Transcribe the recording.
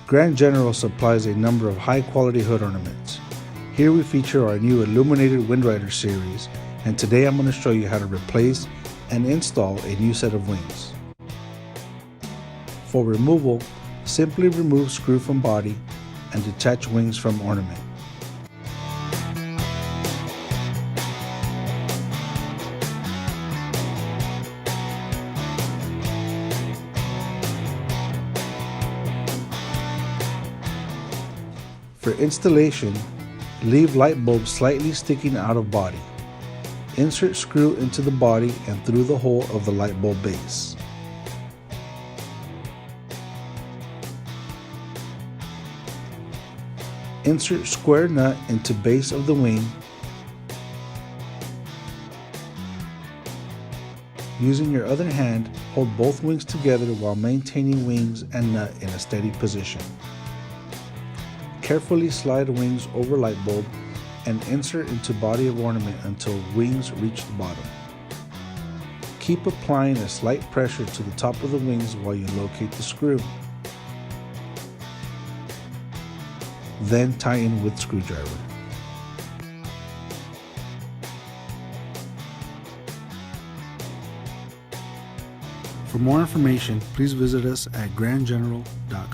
Grand General supplies a number of high-quality hood ornaments. Here we feature our new illuminated Windrider series, and today I'm going to show you how to replace and install a new set of wings. For removal, simply remove screw from body and detach wings from ornament. For installation, leave light bulb slightly sticking out of body. Insert screw into the body and through the hole of the light bulb base. Insert square nut into base of the wing. Using your other hand, hold both wings together while maintaining wings and nut in a steady position. Carefully slide wings over light bulb and insert into body of ornament until wings reach the bottom. Keep applying a slight pressure to the top of the wings while you locate the screw. Then tighten with screwdriver. For more information, please visit us at grandgeneral.com.